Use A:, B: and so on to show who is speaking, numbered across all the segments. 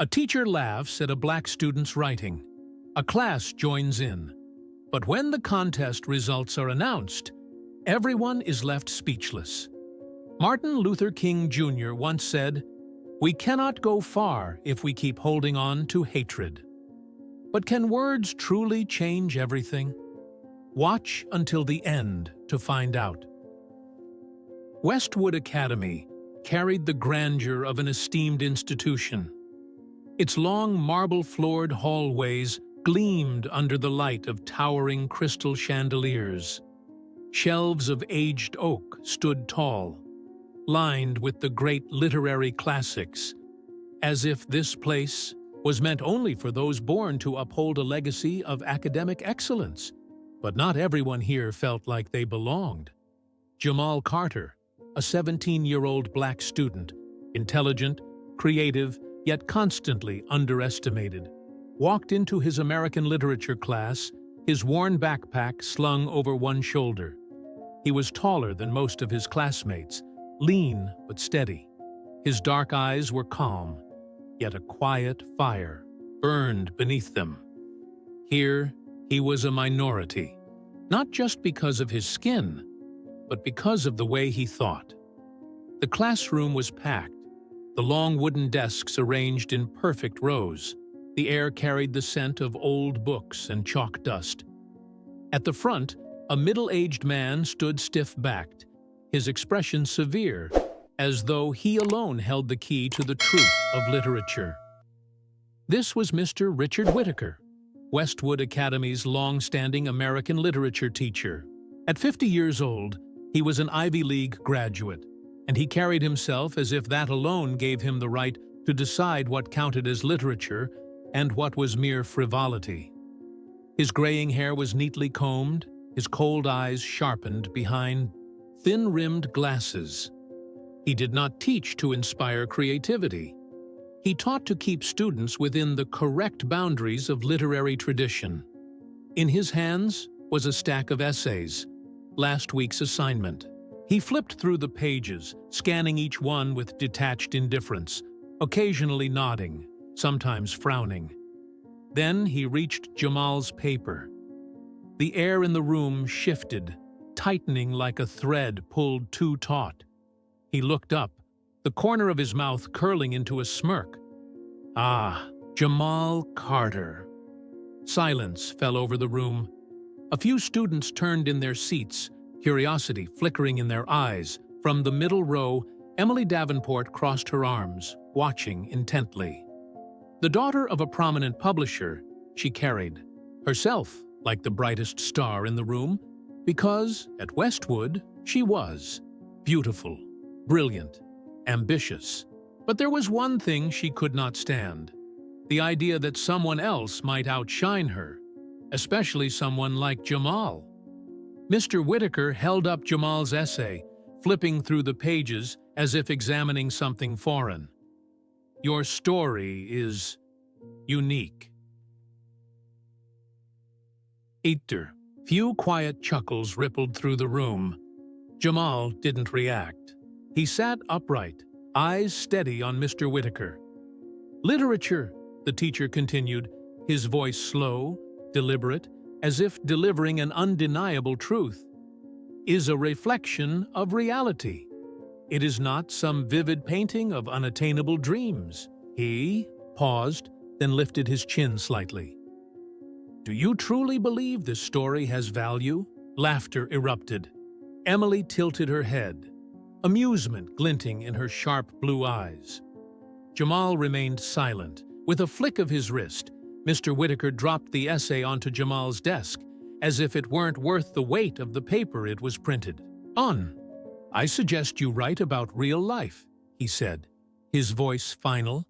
A: A teacher laughs at a black student's writing. A class joins in. But when the contest results are announced, everyone is left speechless. Martin Luther King Jr. once said, "We cannot go far if we keep holding on to hatred." But can words truly change everything? Watch until the end to find out. Westwood Academy carried the grandeur of an esteemed institution. Its long marble-floored hallways gleamed under the light of towering crystal chandeliers. Shelves of aged oak stood tall, lined with the great literary classics, as if this place was meant only for those born to uphold a legacy of academic excellence. But not everyone here felt like they belonged. Jamal Carter, a 17-year-old black student, intelligent, creative, yet constantly underestimated, walked into his American literature class, his worn backpack slung over one shoulder. He was taller than most of his classmates, lean but steady. His dark eyes were calm, yet a quiet fire burned beneath them. Here, he was a minority, not just because of his skin, but because of the way he thought. The classroom was packed, the long wooden desks arranged in perfect rows. The air carried the scent of old books and chalk dust. At the front, a middle-aged man stood stiff-backed, his expression severe, as though he alone held the key to the truth of literature. This was Mr. Richard Whitaker, Westwood Academy's long-standing American literature teacher. At 50 years old, he was an Ivy League graduate, and he carried himself as if that alone gave him the right to decide what counted as literature and what was mere frivolity. His graying hair was neatly combed, his cold eyes sharpened behind thin-rimmed glasses. He did not teach to inspire creativity. He taught to keep students within the correct boundaries of literary tradition. In his hands was a stack of essays, last week's assignment. He flipped through the pages, scanning each one with detached indifference, occasionally nodding, sometimes frowning. Then he reached Jamal's paper. The air in the room shifted, tightening like a thread pulled too taut. He looked up, the corner of his mouth curling into a smirk. Ah, Jamal Carter. Silence fell over the room. A few students turned in their seats, curiosity flickering in their eyes. From the middle row, Emily Davenport crossed her arms, watching intently. The daughter of a prominent publisher, she carried herself like the brightest star in the room, because at Westwood she was beautiful, brilliant, ambitious. But there was one thing she could not stand: the idea that someone else might outshine her, especially someone like Jamal. Mr. Whitaker held up Jamal's essay, flipping through the pages as if examining something foreign. "Your story is unique." Few quiet chuckles rippled through the room. Jamal didn't react. He sat upright, eyes steady on Mr. Whitaker. "Literature," the teacher continued, his voice slow, deliberate, as if delivering an undeniable truth, "is a reflection of reality. It is not some vivid painting of unattainable dreams." He paused, then lifted his chin slightly. "Do you truly believe this story has value?" Laughter erupted. Emily tilted her head, amusement glinting in her sharp blue eyes. Jamal remained silent. With a flick of his wrist, Mr. Whitaker dropped the essay onto Jamal's desk, as if it weren't worth the weight of the paper it was printed on. "I suggest you write about real life," he said, his voice final,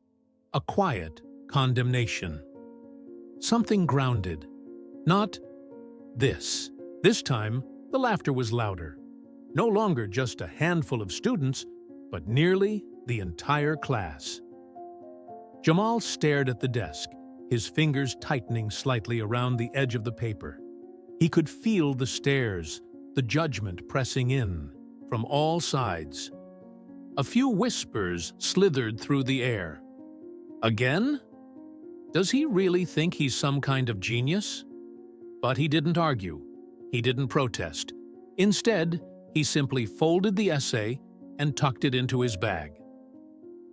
A: a quiet condemnation. Something grounded. Not this. This time, the laughter was louder. No longer just a handful of students, but nearly the entire class. Jamal stared at the desk, his fingers tightening slightly around the edge of the paper. He could feel the stares, the judgment pressing in, from all sides. A few whispers slithered through the air. Again? Does he really think he's some kind of genius? But he didn't argue. He didn't protest. Instead, he simply folded the essay and tucked it into his bag.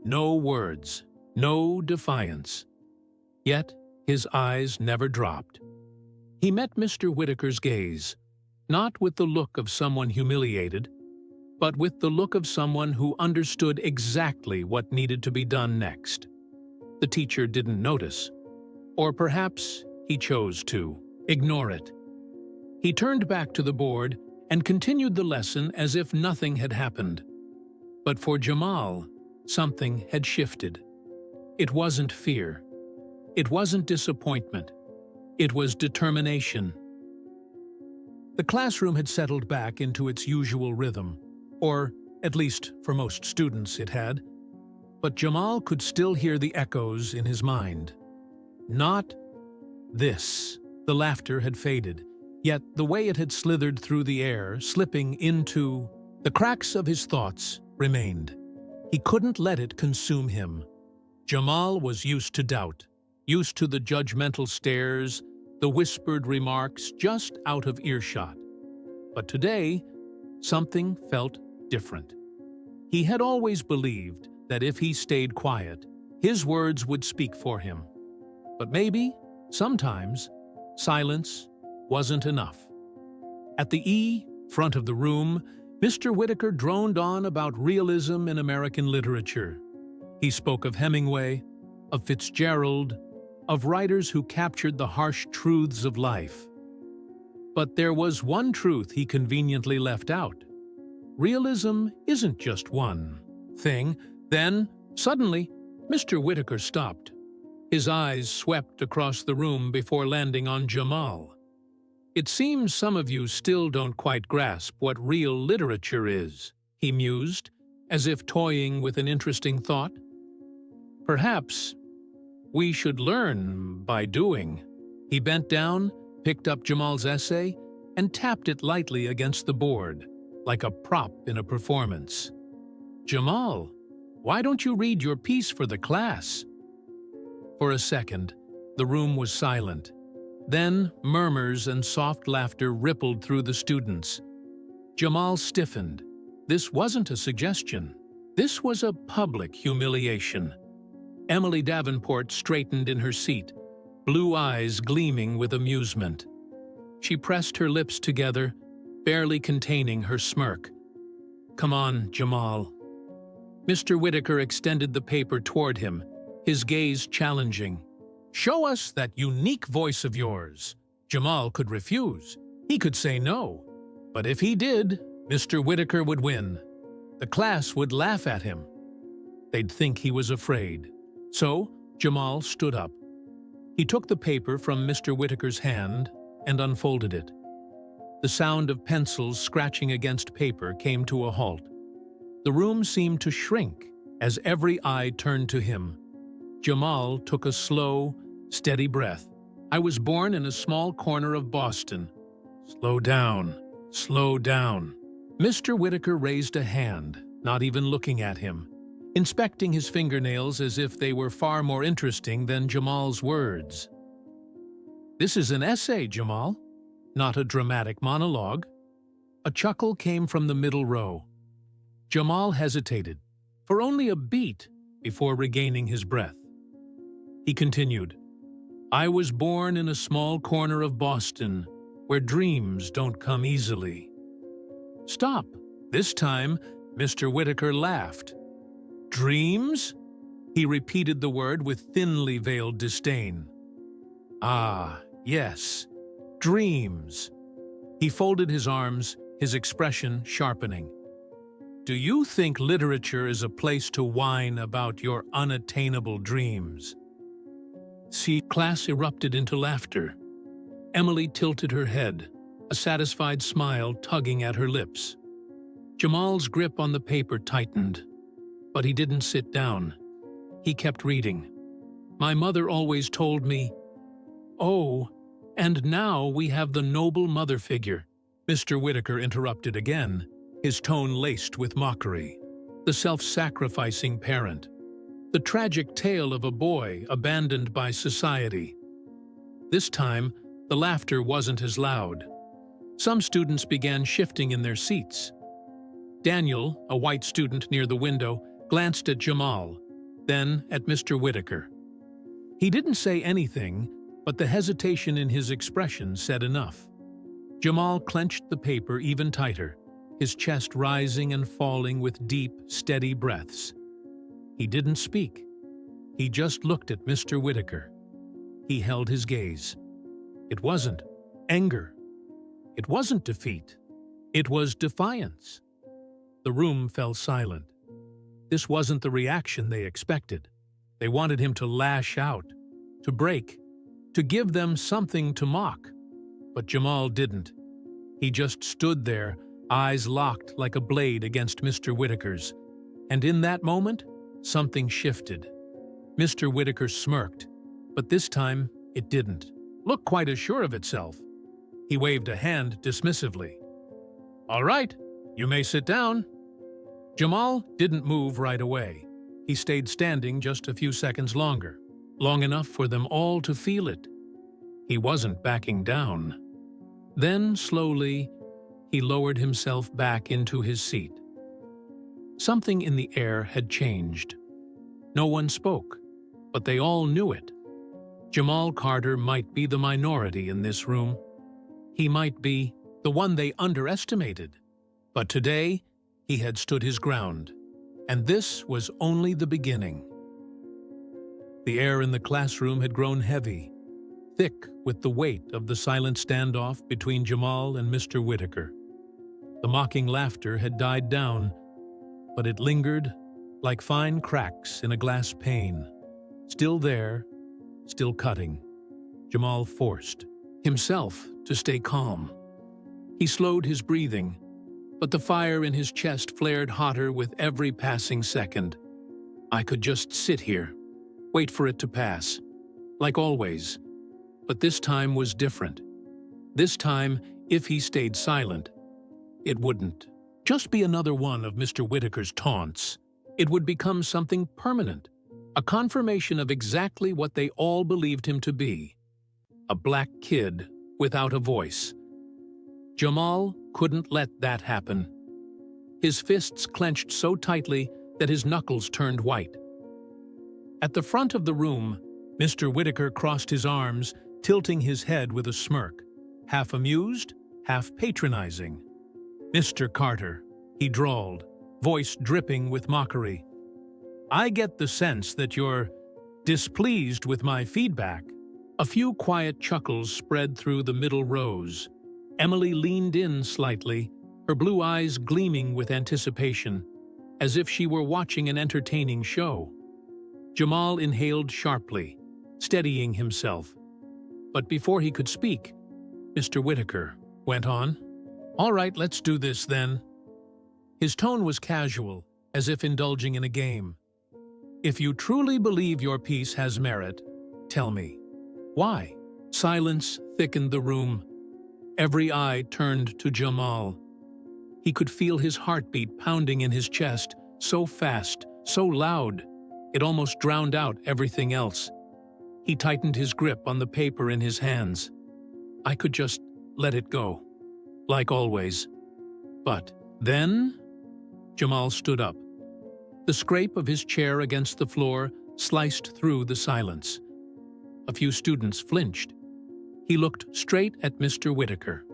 A: No words, no defiance. Yet, his eyes never dropped. He met Mr. Whitaker's gaze, not with the look of someone humiliated, but with the look of someone who understood exactly what needed to be done next. The teacher didn't notice, or perhaps he chose to ignore it. He turned back to the board and continued the lesson as if nothing had happened. But for Jamal, something had shifted. It wasn't fear. It wasn't disappointment. It was determination. The classroom had settled back into its usual rhythm, or at least for most students it had. But Jamal could still hear the echoes in his mind. Not this. The laughter had faded, yet the way it had slithered through the air, slipping into the cracks of his thoughts, remained. He couldn't let it consume him. Jamal was used to doubt, used to the judgmental stares, the whispered remarks just out of earshot. But today, something felt different. He had always believed that if he stayed quiet, his words would speak for him. But maybe, sometimes, silence wasn't enough. At the front of the room, Mr. Whitaker droned on about realism in American literature. He spoke of Hemingway, of Fitzgerald, of writers who captured the harsh truths of life. But there was one truth he conveniently left out. Realism isn't just one thing. Then, suddenly, Mr. Whitaker stopped. His eyes swept across the room before landing on Jamal. "It seems some of you still don't quite grasp what real literature is," he mused, as if toying with an interesting thought. "Perhaps we should learn by doing." He bent down, picked up Jamal's essay, and tapped it lightly against the board, like a prop in a performance. "Jamal, why don't you read your piece for the class?" For a second, the room was silent. Then murmurs and soft laughter rippled through the students. Jamal stiffened. This wasn't a suggestion. This was a public humiliation. Emily Davenport straightened in her seat, blue eyes gleaming with amusement. She pressed her lips together, barely containing her smirk. "Come on, Jamal." Mr. Whitaker extended the paper toward him, his gaze challenging. "Show us that unique voice of yours." Jamal could refuse. He could say no. But if he did, Mr. Whitaker would win. The class would laugh at him. They'd think he was afraid. So Jamal stood up. He took the paper from Mr. Whitaker's hand and unfolded it. The sound of pencils scratching against paper came to a halt. The room seemed to shrink as every eye turned to him. Jamal took a slow, steady breath. "I was born in a small corner of Boston." "Slow down, slow down." Mr. Whitaker raised a hand, not even looking at him, inspecting his fingernails as if they were far more interesting than Jamal's words. "This is an essay, Jamal, not a dramatic monologue." A chuckle came from the middle row. Jamal hesitated, for only a beat, before regaining his breath. He continued, "I was born in a small corner of Boston, where dreams don't come easily." "Stop." This time, Mr. Whitaker laughed. "Dreams?" He repeated the word with thinly veiled disdain. "Ah, yes, dreams." He folded his arms, his expression sharpening. "Do you think literature is a place to whine about your unattainable dreams?" The class erupted into laughter. Emily tilted her head, a satisfied smile tugging at her lips. Jamal's grip on the paper tightened, but he didn't sit down. He kept reading. "My mother always told me, oh, and now we have the noble mother figure." Mr. Whitaker interrupted again, his tone laced with mockery. "The self-sacrificing parent. The tragic tale of a boy abandoned by society. This time, the laughter wasn't as loud. Some students began shifting in their seats. Daniel, a white student near the window, glanced at Jamal, then at Mr. Whitaker. He didn't say anything, but the hesitation in his expression said enough. Jamal clenched the paper even tighter, his chest rising and falling with deep, steady breaths. He didn't speak. He just looked at Mr. Whitaker. He held his gaze. It wasn't anger. It wasn't defeat. It was defiance. The room fell silent. This wasn't the reaction they expected. They wanted him to lash out, to break, to give them something to mock. But Jamal didn't. He just stood there, eyes locked like a blade against Mr. Whitaker's. And in that moment, something shifted. Mr. Whitaker smirked, but this time it didn't look quite as sure of itself. He waved a hand dismissively. "All right, you may sit down." Jamal didn't move right away. He stayed standing just a few seconds longer, long enough for them all to feel it. He wasn't backing down. Then, slowly, he lowered himself back into his seat. Something in the air had changed. No one spoke, but they all knew it. Jamal Carter might be the minority in this room. He might be the one they underestimated. But today, he had stood his ground, and this was only the beginning. The air in the classroom had grown heavy, thick with the weight of the silent standoff between Jamal and Mr. Whitaker. The mocking laughter had died down, but it lingered like fine cracks in a glass pane. Still there, still cutting. Jamal forced himself to stay calm. He slowed his breathing, but the fire in his chest flared hotter with every passing second. I could just sit here, wait for it to pass, like always. But this time was different. This time, if he stayed silent, it wouldn't just be another one of Mr. Whitaker's taunts. It would become something permanent, a confirmation of exactly what they all believed him to be, a black kid without a voice. Jamal couldn't let that happen. His fists clenched so tightly that his knuckles turned white. At the front of the room, Mr. Whitaker crossed his arms, tilting his head with a smirk, half amused, half patronizing. "Mr. Carter," he drawled, voice dripping with mockery. "I get the sense that you're displeased with my feedback." A few quiet chuckles spread through the middle rows. Emily leaned in slightly, her blue eyes gleaming with anticipation, as if she were watching an entertaining show. Jamal inhaled sharply, steadying himself. But before he could speak, Mr. Whitaker went on. "All right, let's do this then." His tone was casual, as if indulging in a game. "If you truly believe your piece has merit, tell me. Why?" Silence thickened the room. Every eye turned to Jamal. He could feel his heartbeat pounding in his chest, so fast, so loud, it almost drowned out everything else. He tightened his grip on the paper in his hands. I could just let it go, like always. But then, Jamal stood up. The scrape of his chair against the floor sliced through the silence. A few students flinched. He looked straight at Mr. Whitaker.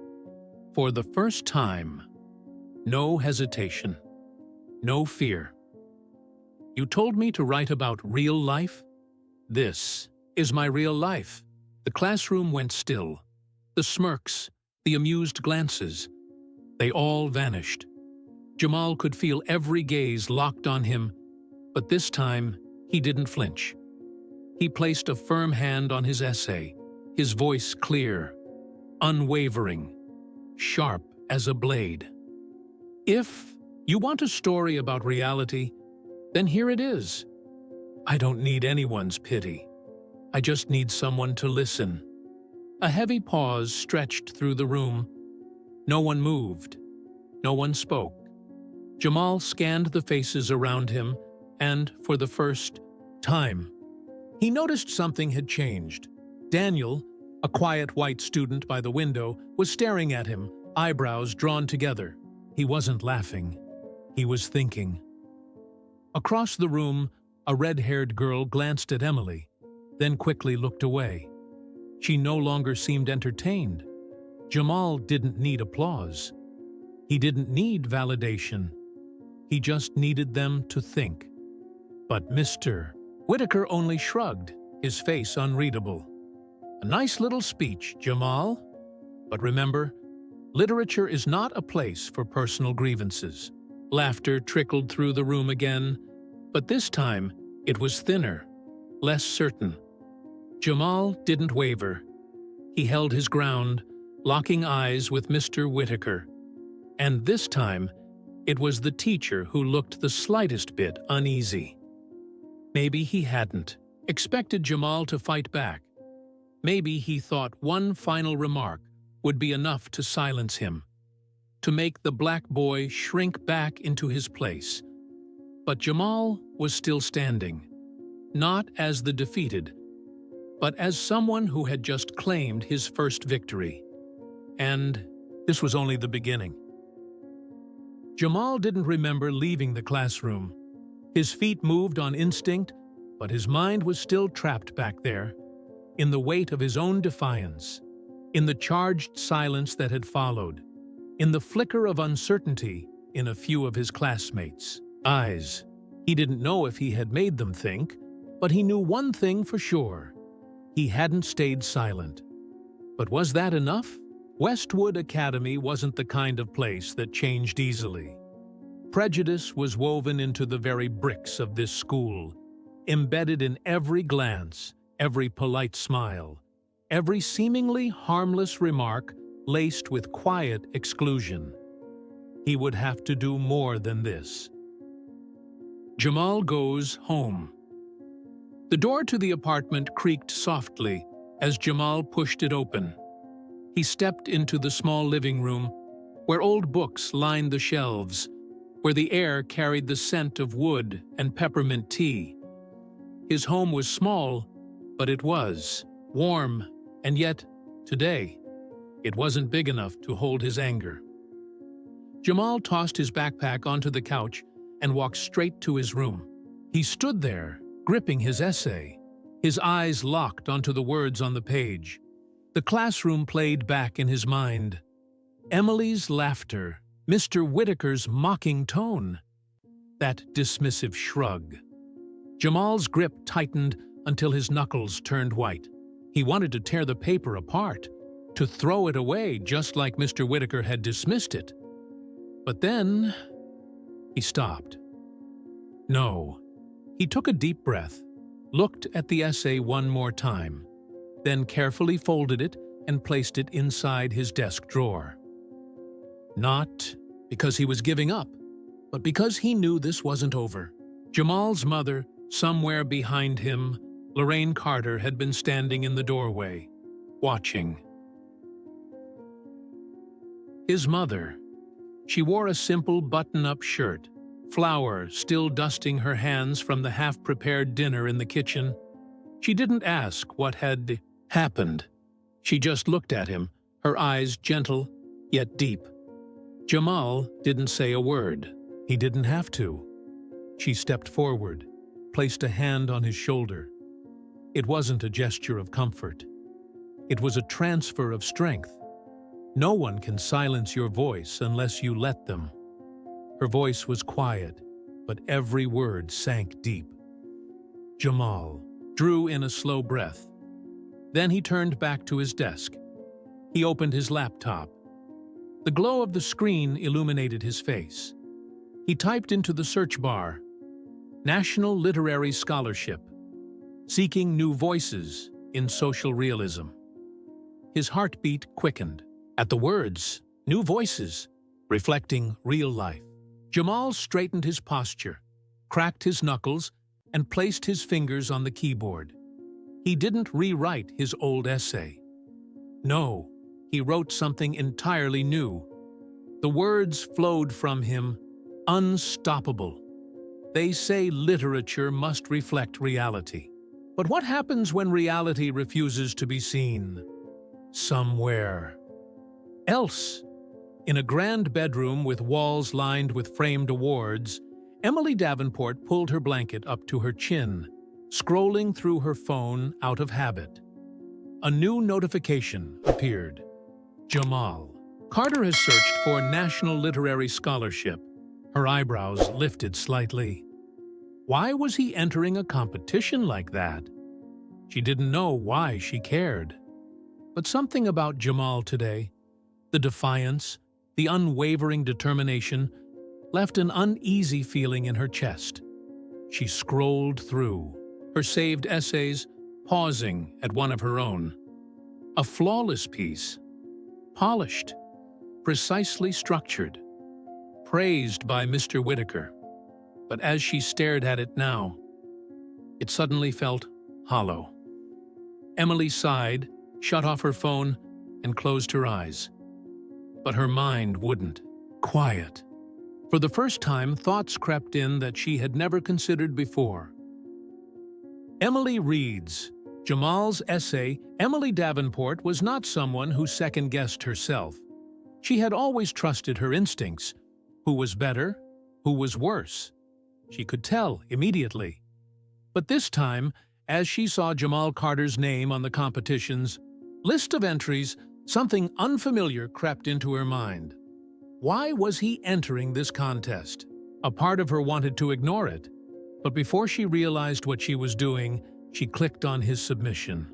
A: For the first time, no hesitation, no fear. "You told me to write about real life? This is my real life." The classroom went still. The smirks, the amused glances, they all vanished. Jamal could feel every gaze locked on him, but this time he didn't flinch. He placed a firm hand on his essay, his voice clear, unwavering, sharp as a blade. "If you want a story about reality, then here it is. I don't need anyone's pity. I just need someone to listen." A heavy pause stretched through the room. No one moved. No one spoke. Jamal scanned the faces around him, and for the first Time. He noticed something had changed. Daniel, a quiet white student by the window, was staring at him, eyebrows drawn together. He wasn't laughing. He was thinking. Across the room, a red-haired girl glanced at Emily, then quickly looked away. She no longer seemed entertained. Jamal didn't need applause. He didn't need validation. He just needed them to think. But Mr. Whitaker only shrugged, his face unreadable. A nice little speech, Jamal. But remember, literature is not a place for personal grievances. Laughter trickled through the room again, but this time it was thinner, less certain. Jamal didn't waver. He held his ground, locking eyes with Mr. Whitaker. And this time, it was the teacher who looked the slightest bit uneasy. Maybe he hadn't expected Jamal to fight back. Maybe he thought one final remark would be enough to silence him, to make the black boy shrink back into his place. But Jamal was still standing, not as the defeated, but as someone who had just claimed his first victory. And this was only the beginning. Jamal didn't remember leaving the classroom. His feet moved on instinct, but his mind was still trapped back there, in the weight of his own defiance, in the charged silence that had followed, in the flicker of uncertainty in a few of his classmates' eyes. He didn't know if he had made them think, but he knew one thing for sure. He hadn't stayed silent. But was that enough? Westwood Academy wasn't the kind of place that changed easily. Prejudice was woven into the very bricks of this school, embedded in every glance, every polite smile, every seemingly harmless remark laced with quiet exclusion. He would have to do more than this. Jamal goes home. The door to the apartment creaked softly as Jamal pushed it open. He stepped into the small living room, where old books lined the shelves, where the air carried the scent of wood and peppermint tea. His home was small, but it was warm, and yet, today, it wasn't big enough to hold his anger. Jamal tossed his backpack onto the couch and walked straight to his room. He stood there, gripping his essay, his eyes locked onto the words on the page. The classroom played back in his mind. Emily's laughter, Mr. Whitaker's mocking tone, that dismissive shrug. Jamal's grip tightened until his knuckles turned white. He wanted to tear the paper apart, to throw it away just like Mr. Whitaker had dismissed it. But then he stopped. No. He took a deep breath, looked at the essay one more time, then carefully folded it and placed it inside his desk drawer. Not because he was giving up, but because he knew this wasn't over. Jamal's mother, somewhere behind him, Lorraine Carter, had been standing in the doorway, watching. His mother. She wore a simple button-up shirt, flour still dusting her hands from the half-prepared dinner in the kitchen. She didn't ask what had happened. She just looked at him, her eyes gentle yet deep. Jamal didn't say a word. He didn't have to. She stepped forward, placed a hand on his shoulder. It wasn't a gesture of comfort. It was a transfer of strength. No one can silence your voice unless you let them. Her voice was quiet, but every word sank deep. Jamal drew in a slow breath. Then he turned back to his desk. He opened his laptop. The glow of the screen illuminated his face. He typed into the search bar, National Literary Scholarship, seeking new voices in social realism. His heartbeat quickened. At the words, new voices, reflecting real life. Jamal straightened his posture, cracked his knuckles, and placed his fingers on the keyboard. He didn't rewrite his old essay. No, he wrote something entirely new. The words flowed from him, unstoppable. They say literature must reflect reality. But what happens when reality refuses to be seen? Somewhere else. In a grand bedroom with walls lined with framed awards, Emily Davenport pulled her blanket up to her chin, scrolling through her phone out of habit. A new notification appeared. Jamal Carter has searched for National Literary Scholarship. Her eyebrows lifted slightly. Why was he entering a competition like that? She didn't know why she cared. But something about Jamal today, the defiance, the unwavering determination, left an uneasy feeling in her chest. She scrolled through her saved essays, pausing at one of her own. A flawless piece, polished, precisely structured, praised by Mr. Whitaker. But as she stared at it now, it suddenly felt hollow. Emily sighed, shut off her phone, and closed her eyes. But her mind wouldn't. Quiet. For the first time, thoughts crept in that she had never considered before. Emily reads. Jamal's essay, Emily Davenport was not someone who second-guessed herself. She had always trusted her instincts. Who was better? Who was worse? She could tell immediately. But this time, as she saw Jamal Carter's name on the competition's list of entries, something unfamiliar crept into her mind. Why was he entering this contest? A part of her wanted to ignore it. But before she realized what she was doing, she clicked on his submission.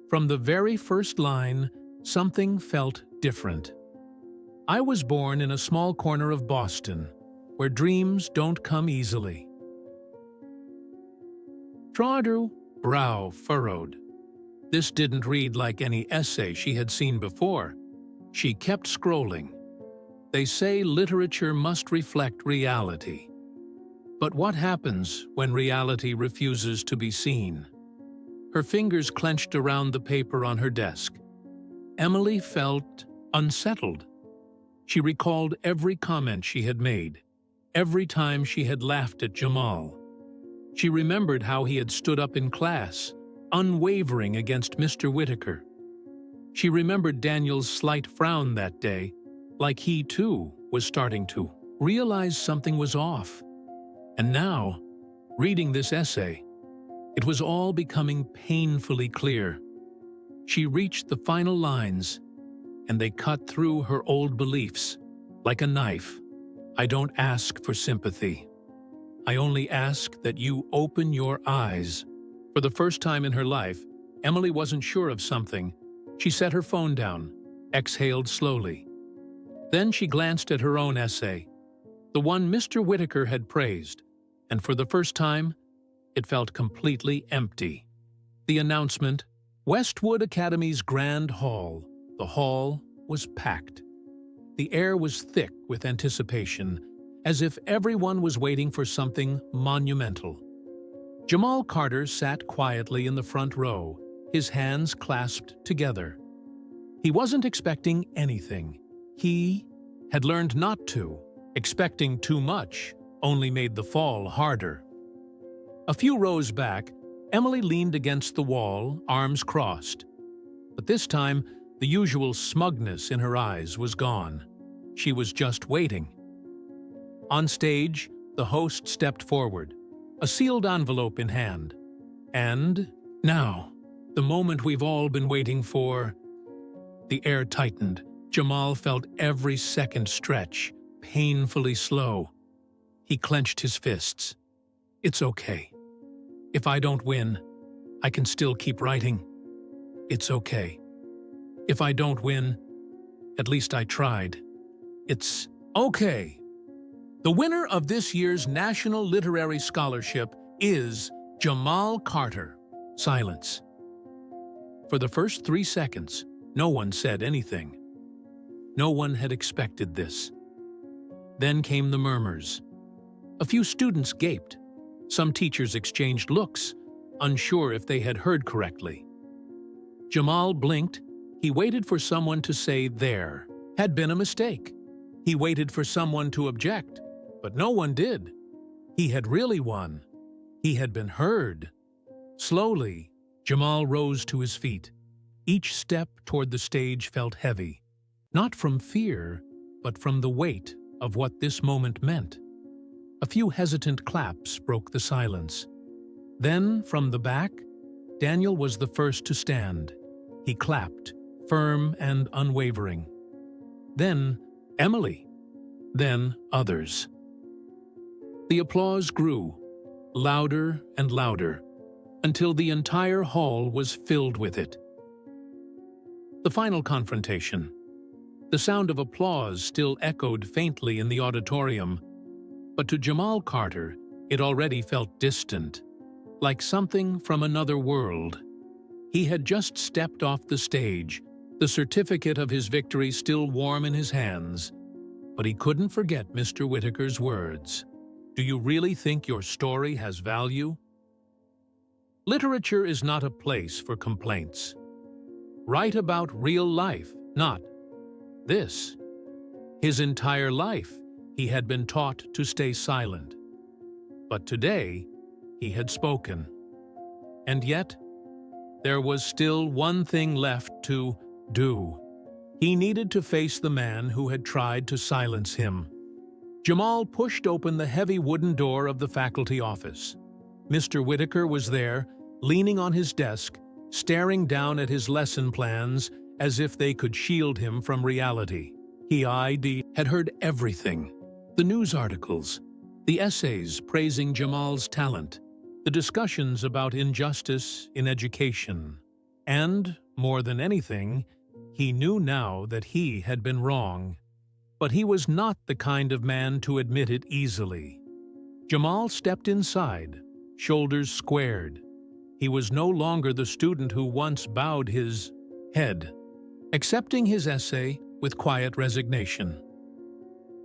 A: From the very first line, something felt different. I was born in a small corner of Boston, where dreams don't come easily. Traudu, brow furrowed. This didn't read like any essay she had seen before. She kept scrolling. They say literature must reflect reality. But what happens when reality refuses to be seen? Her fingers clenched around the paper on her desk. Emily felt unsettled. She recalled every comment she had made, every time she had laughed at Jamal. She remembered how he had stood up in class, unwavering against Mr. Whitaker. She remembered Daniel's slight frown that day, like he too was starting to realize something was off. And now, reading this essay, it was all becoming painfully clear. She reached the final lines, and they cut through her old beliefs like a knife. I don't ask for sympathy. I only ask that you open your eyes. For the first time in her life, Emily wasn't sure of something. She set her phone down, exhaled slowly. Then she glanced at her own essay, the one Mr. Whitaker had praised, and for the first time, it felt completely empty. The announcement, Westwood Academy's Grand Hall. The hall was packed. The air was thick with anticipation, as if everyone was waiting for something monumental. Jamal Carter sat quietly in the front row, his hands clasped together. He wasn't expecting anything. He had learned not to. Expecting too much only made the fall harder. A few rows back, Emily leaned against the wall, arms crossed. But this time, the usual smugness in her eyes was gone. She was just waiting. On stage, the host stepped forward, a sealed envelope in hand. And now, the moment we've all been waiting for. The air tightened. Jamal felt every second stretch, painfully slow. He clenched his fists. It's okay. If I don't win, I can still keep writing. It's okay. If I don't win, at least I tried. It's okay. The winner of this year's National Literary Scholarship is Jamal Carter. Silence. For the first 3 seconds, no one said anything. No one had expected this. Then came the murmurs. A few students gaped. Some teachers exchanged looks, unsure if they had heard correctly. Jamal blinked. He waited for someone to say there had been a mistake. He waited for someone to object, but no one did. He had really won. He had been heard. Slowly, Jamal rose to his feet. Each step toward the stage felt heavy, not from fear, but from the weight of what this moment meant. A few hesitant claps broke the silence. Then, from the back, Daniel was the first to stand. He clapped, firm and unwavering. Then, Emily. Then, others. The applause grew, louder and louder, until the entire hall was filled with it. The final confrontation. The sound of applause still echoed faintly in the auditorium, but to Jamal Carter, it already felt distant, like something from another world. He had just stepped off the stage, the certificate of his victory still warm in his hands, but he couldn't forget Mr. Whitaker's words. Do you really think your story has value? Literature is not a place for complaints. Write about real life, not this. His entire life, he had been taught to stay silent. But today, he had spoken. And yet, there was still one thing left to do. He needed to face the man who had tried to silence him. Jamal pushed open the heavy wooden door of the faculty office. Mr. Whitaker was there, leaning on his desk, staring down at his lesson plans as if they could shield him from reality. He had heard everything. The news articles, the essays praising Jamal's talent, the discussions about injustice in education. And, more than anything, he knew now that he had been wrong. But he was not the kind of man to admit it easily. Jamal stepped inside, shoulders squared. He was no longer the student who once bowed his head, accepting his essay with quiet resignation.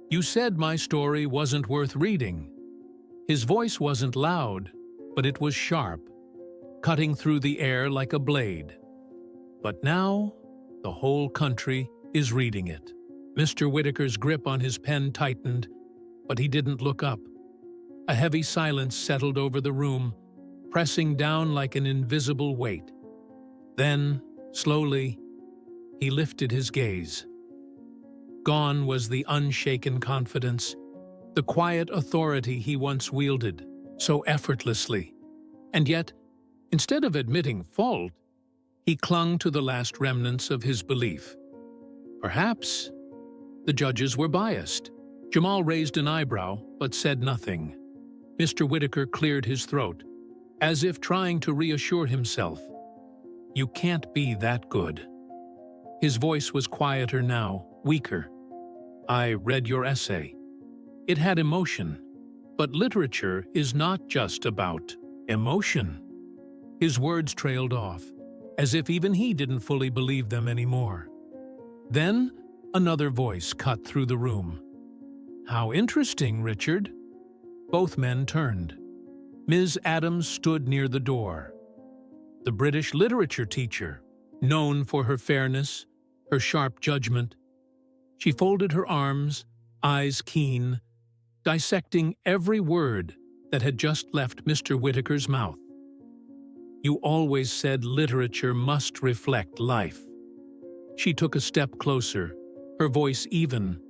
A: You said my story wasn't worth reading. His voice wasn't loud, but it was sharp, cutting through the air like a blade. But now, the whole country is reading it. Mr. Whitaker's grip on his pen tightened, but he didn't look up. A heavy silence settled over the room, pressing down like an invisible weight. Then, slowly, he lifted his gaze. Gone was the unshaken confidence, the quiet authority he once wielded so effortlessly. And yet, instead of admitting fault, he clung to the last remnants of his belief. Perhaps the judges were biased. Jamal raised an eyebrow, but said nothing. Mr. Whitaker cleared his throat, as if trying to reassure himself. You can't be that good. His voice was quieter now, weaker. I read your essay. It had emotion, but literature is not just about emotion. His words trailed off, as if even he didn't fully believe them anymore. Then, another voice cut through the room. How interesting, Richard. Both men turned. Ms. Adams stood near the door. The British literature teacher, known for her fairness, her sharp judgment. She folded her arms, eyes keen, dissecting every word that had just left Mr. Whitaker's mouth. You always said literature must reflect life. She took a step closer, her voice even,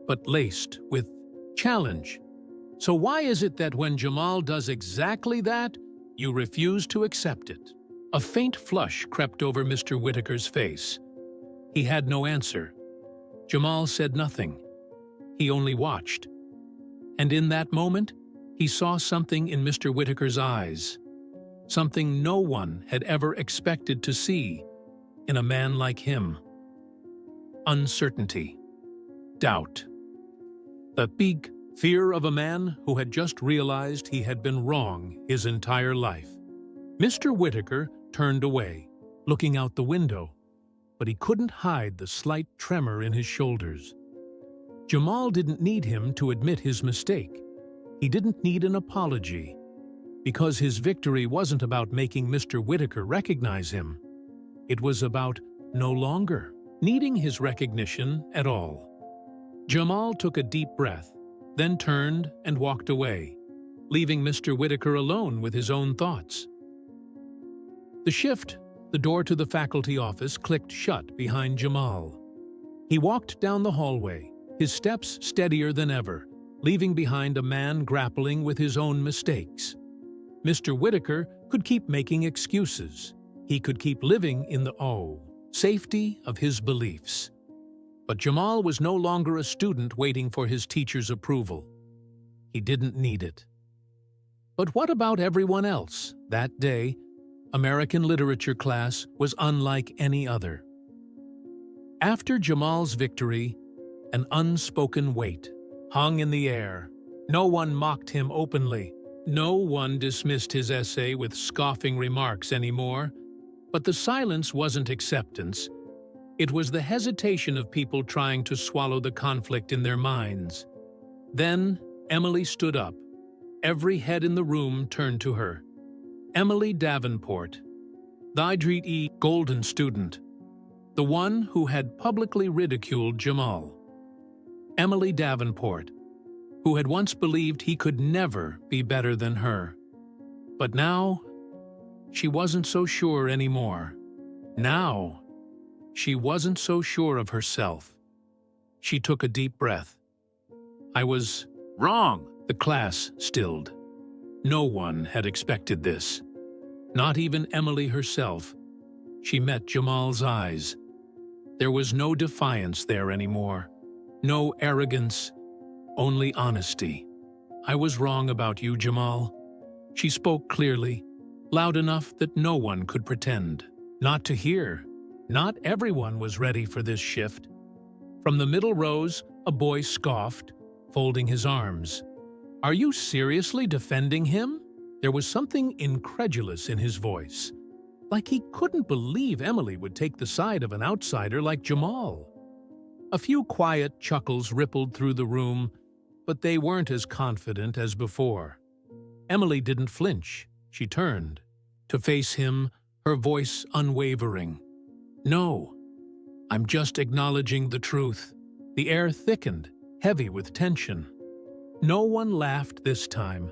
A: but laced with challenge. So why is it that when Jamal does exactly that, you refuse to accept it? A faint flush crept over Mr. Whitaker's face. He had no answer. Jamal said nothing. He only watched. And in that moment, he saw something in Mr. Whitaker's eyes, something no one had ever expected to see in a man like him. Uncertainty. Doubt. The big fear of a man who had just realized he had been wrong his entire life. Mr. Whitaker turned away, looking out the window, but he couldn't hide the slight tremor in his shoulders. Jamal didn't need him to admit his mistake. He didn't need an apology, because his victory wasn't about making Mr. Whitaker recognize him. It was about no longer needing his recognition at all. Jamal took a deep breath, then turned and walked away. leaving Mr. Whitaker alone with his own thoughts. The shift, the door to the faculty office, clicked shut behind Jamal. He walked down the hallway, his steps steadier than ever, leaving behind a man grappling with his own mistakes. Mr. Whitaker could keep making excuses. He could keep living in the safety of his beliefs. But Jamal was no longer a student waiting for his teacher's approval. He didn't need it. But what about everyone else? That day, American literature class was unlike any other. After Jamal's victory, an unspoken weight hung in the air. No one mocked him openly. No one dismissed his essay with scoffing remarks anymore. But the silence wasn't acceptance. It was the hesitation of people trying to swallow the conflict in their minds. Then Emily stood up. Every head in the room turned to her. Emily Davenport, the IDRE golden student, the one who had publicly ridiculed Jamal. Emily Davenport, who had once believed he could never be better than her. But now, she wasn't so sure anymore. Now, she wasn't so sure of herself. She took a deep breath. I was wrong. The class stilled. No one had expected this. Not even Emily herself. She met Jamal's eyes. There was no defiance there anymore. No arrogance, only honesty. I was wrong about you, Jamal. She spoke clearly, loud enough that no one could pretend not to hear. Not everyone was ready for this shift. From the middle rows, a boy scoffed, folding his arms. Are you seriously defending him? There was something incredulous in his voice, like he couldn't believe Emily would take the side of an outsider like Jamal. A few quiet chuckles rippled through the room, but they weren't as confident as before. Emily didn't flinch. She turned to face him, her voice unwavering. No, I'm just acknowledging the truth. The air thickened, heavy with tension. No one laughed this time.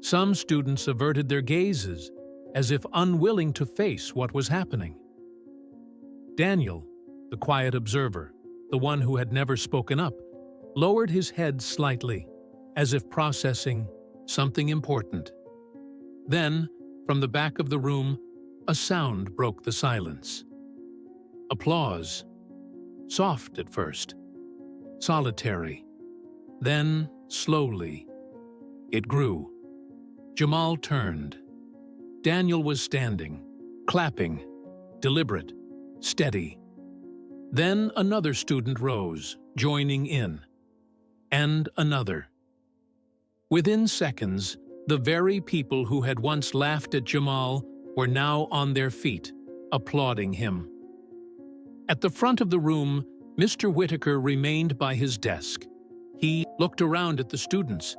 A: Some students averted their gazes, as if unwilling to face what was happening. Daniel, the quiet observer, the one who had never spoken up, lowered his head slightly, as if processing something important. Then, from the back of the room, a sound broke the silence. Applause. Soft at first. Solitary. Then, slowly, it grew. Jamal turned. Daniel was standing, clapping, deliberate, steady. Then another student rose, joining in. And another. Within seconds, the very people who had once laughed at Jamal were now on their feet, applauding him. At the front of the room, Mr. Whitaker remained by his desk. He looked around at the students,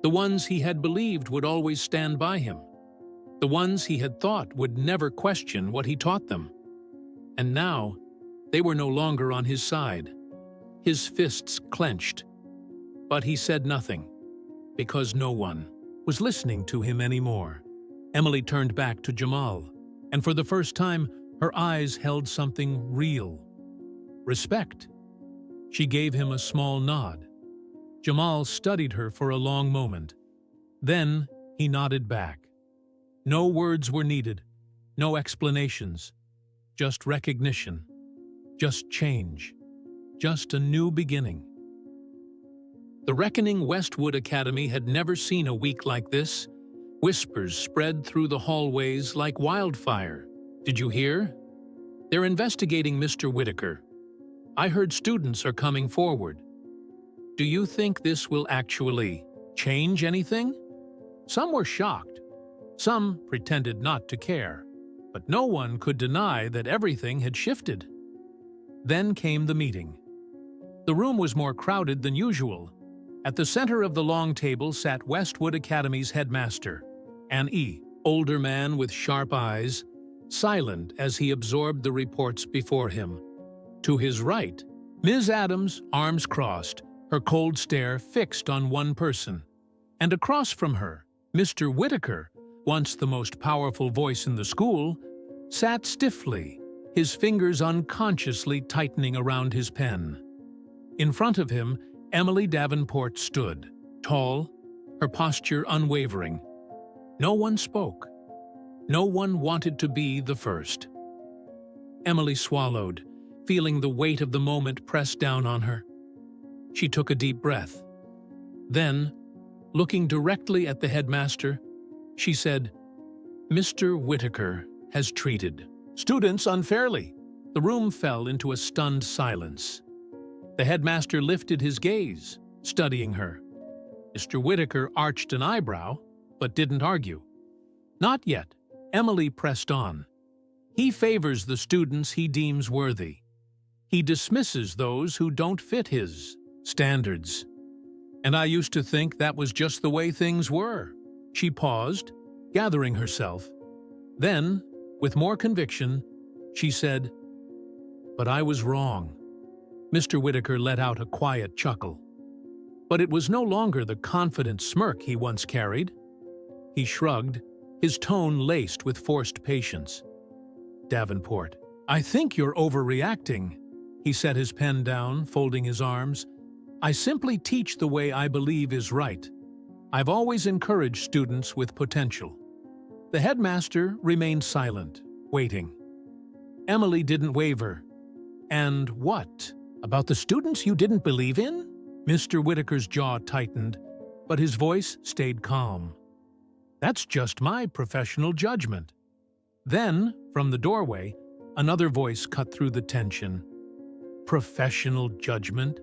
A: the ones he had believed would always stand by him, the ones he had thought would never question what he taught them. And now, they were no longer on his side. His fists clenched. But he said nothing, because no one was listening to him anymore. Emily turned back to Jamal, and for the first time, her eyes held something real. Respect. She gave him a small nod. Jamal studied her for a long moment. Then he nodded back. No words were needed, no explanations, just recognition, just change, just a new beginning. The reckoning Westwood Academy had never seen a week like this. Whispers spread through the hallways like wildfire. Did you hear? They're investigating Mr. Whitaker. I heard students are coming forward. Do you think this will actually change anything? Some were shocked. Some pretended not to care. But no one could deny that everything had shifted. Then came the meeting. The room was more crowded than usual. At the center of the long table sat Westwood Academy's headmaster, an older man with sharp eyes, silent as he absorbed the reports before him. To his right, Ms. Adams, arms crossed, her cold stare fixed on one person, And across from her, Mr. Whitaker, once the most powerful voice in the school, sat stiffly, his fingers unconsciously tightening around his pen. In front of him, Emily Davenport stood, tall, her posture unwavering. No one spoke. No one wanted to be the first. Emily swallowed, feeling the weight of the moment press down on her. She took a deep breath. Then, looking directly at the headmaster, she said, "Mr. Whitaker has treated students unfairly." The room fell into a stunned silence. The headmaster lifted his gaze, studying her. Mr. Whitaker arched an eyebrow, but didn't argue. Not yet. Emily pressed on. He favors the students he deems worthy. He dismisses those who don't fit his standards. And I used to think that was just the way things were. She paused, gathering herself. Then, with more conviction, she said, "But I was wrong." Mr. Whitaker let out a quiet chuckle. But it was no longer the confident smirk he once carried. He shrugged, his tone laced with forced patience. "Davenport, I think you're overreacting." He set his pen down, folding his arms. "I simply teach the way I believe is right. I've always encouraged students with potential." The headmaster remained silent, waiting. Emily didn't waver. "And what? About the students you didn't believe in?" Mr. Whitaker's jaw tightened, but his voice stayed calm. "That's just my professional judgment." Then, from the doorway, another voice cut through the tension. "Professional judgment?"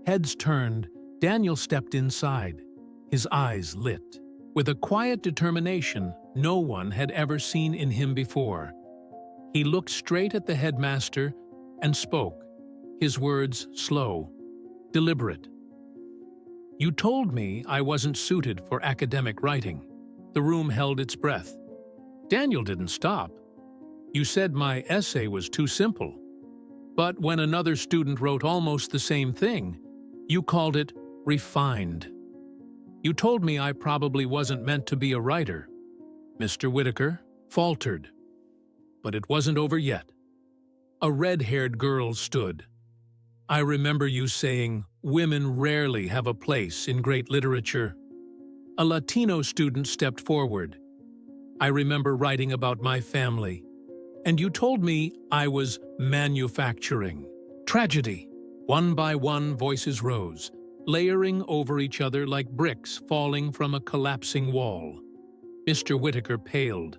A: Heads turned, Daniel stepped inside, his eyes lit, with a quiet determination no one had ever seen in him before. He looked straight at the headmaster and spoke, his words slow, deliberate. "You told me I wasn't suited for academic writing." The room held its breath. Daniel didn't stop. "You said my essay was too simple. But when another student wrote almost the same thing, you called it refined. You told me I probably wasn't meant to be a writer." Mr. Whitaker faltered. But it wasn't over yet. A red-haired girl stood. "I remember you saying, 'Women rarely have a place in great literature.'" A Latino student stepped forward. "I remember writing about my family, and you told me I was manufacturing tragedy." One by one, voices rose, layering over each other like bricks falling from a collapsing wall. Mr. Whitaker paled.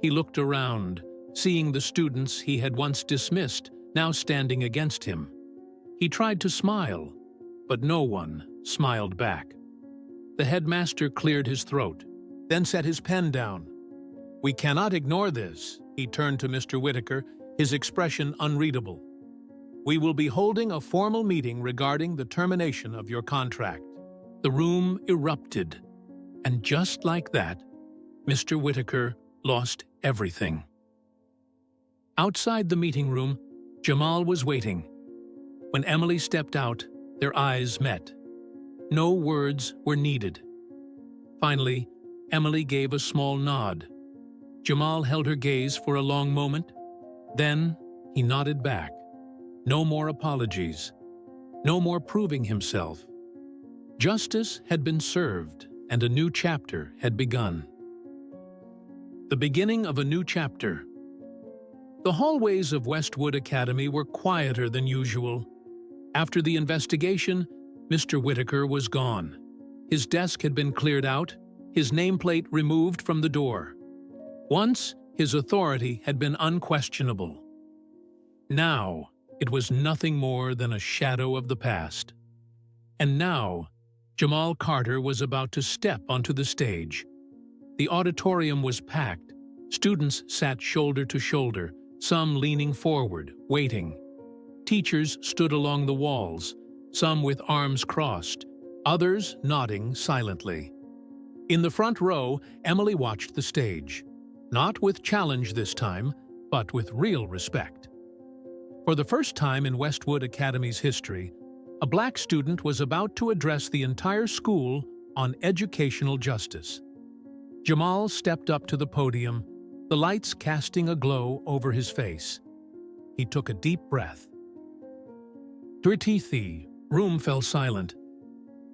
A: He looked around, seeing the students he had once dismissed now standing against him. He tried to smile, but no one smiled back. The headmaster cleared his throat, then set his pen down. "We cannot ignore this," he turned to Mr. Whitaker, his expression unreadable. "We will be holding a formal meeting regarding the termination of your contract." The room erupted, and just like that, Mr. Whitaker lost everything. Outside the meeting room, Jamal was waiting. When Emily stepped out, their eyes met. No words were needed. Finally, Emily gave a small nod. Jamal held her gaze for a long moment. Then he nodded back. No more apologies. No more proving himself. Justice had been served, and a new chapter had begun. The beginning of a new chapter. The hallways of Westwood Academy were quieter than usual. After the investigation, Mr. Whitaker was gone. His desk had been cleared out, his nameplate removed from the door. Once, his authority had been unquestionable. Now, it was nothing more than a shadow of the past. And now, Jamal Carter was about to step onto the stage. The auditorium was packed. Students sat shoulder to shoulder, some leaning forward, waiting. Teachers stood along the walls, some with arms crossed, others nodding silently. In the front row, Emily watched the stage, not with challenge this time, but with real respect. For the first time in Westwood Academy's history, a black student was about to address the entire school on educational justice. Jamal stepped up to the podium, the lights casting a glow over his face. He took a deep breath. The room fell silent.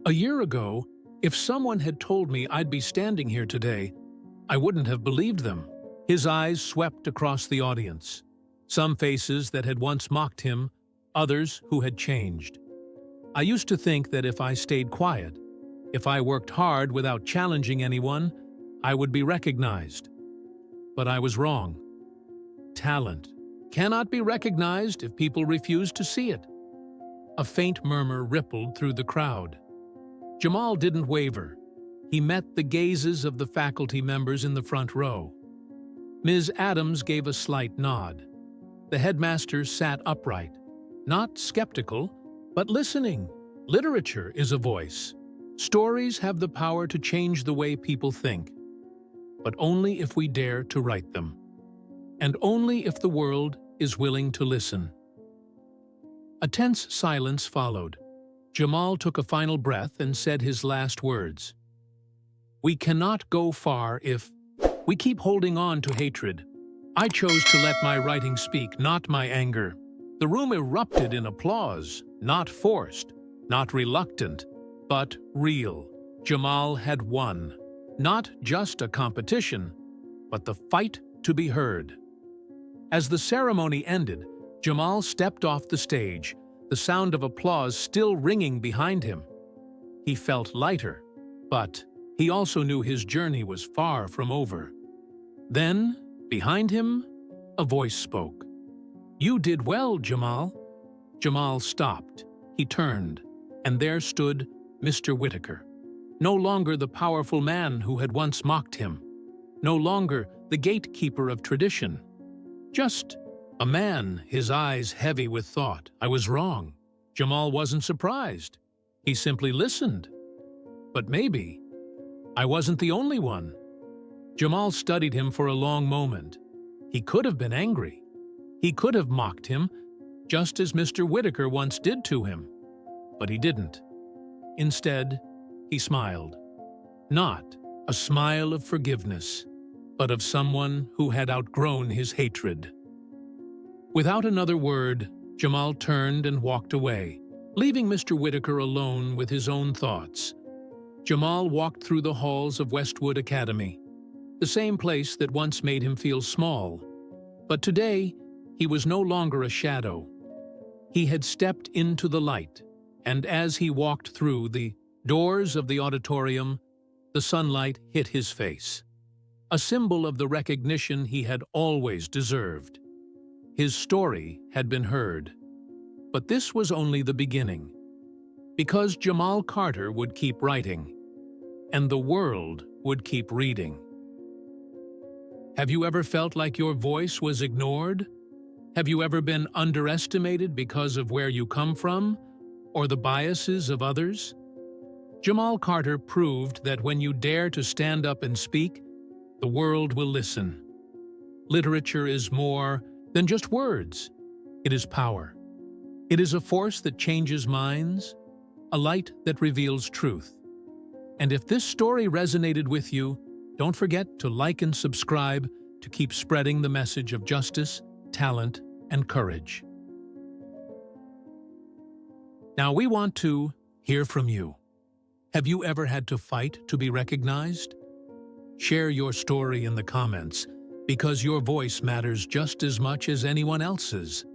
A: A year ago, if someone had told me I'd be standing here today, I wouldn't have believed them. His eyes swept across the audience. Some faces that had once mocked him, others who had changed. I used to think that if I stayed quiet, if I worked hard without challenging anyone, I would be recognized. But I was wrong. Talent cannot be recognized if people refuse to see it. A faint murmur rippled through the crowd. Jamal didn't waver. He met the gazes of the faculty members in the front row. Ms. Adams gave a slight nod. The headmaster sat upright, not skeptical, but listening. Literature is a voice. Stories have the power to change the way people think, but only if we dare to write them, and only if the world is willing to listen. A tense silence followed. Jamal took a final breath and said his last words. We cannot go far if we keep holding on to hatred. I chose to let my writing speak, not my anger. The room erupted in applause, not forced, not reluctant, but real. Jamal had won. Not just a competition, but the fight to be heard. As the ceremony ended, Jamal stepped off the stage, the sound of applause still ringing behind him. He felt lighter, but he also knew his journey was far from over. Then, behind him, a voice spoke. You did well, Jamal. Jamal stopped. He turned, and there stood Mr. Whitaker. No longer the powerful man who had once mocked him. No longer the gatekeeper of tradition. Just a man, his eyes heavy with thought. I was wrong. Jamal wasn't surprised. He simply listened. But maybe I wasn't the only one. Jamal studied him for a long moment. He could have been angry. He could have mocked him, just as Mr. Whitaker once did to him. But he didn't. Instead, he smiled. Not a smile of forgiveness, but of someone who had outgrown his hatred. Without another word, Jamal turned and walked away, leaving Mr. Whitaker alone with his own thoughts. Jamal walked through the halls of Westwood Academy, the same place that once made him feel small. But today, he was no longer a shadow. He had stepped into the light, and as he walked through the doors of the auditorium, the sunlight hit his face, a symbol of the recognition he had always deserved. His story had been heard. But this was only the beginning, because Jamal Carter would keep writing, and the world would keep reading. Have you ever felt like your voice was ignored? Have you ever been underestimated because of where you come from, or the biases of others? Jamal Carter proved that when you dare to stand up and speak, the world will listen. Literature is more than just words. It is power. It is a force that changes minds, a light that reveals truth. And if this story resonated with you, don't forget to like and subscribe to keep spreading the message of justice, talent, and courage. Now we want to hear from you. Have you ever had to fight to be recognized? Share your story in the comments, because your voice matters just as much as anyone else's.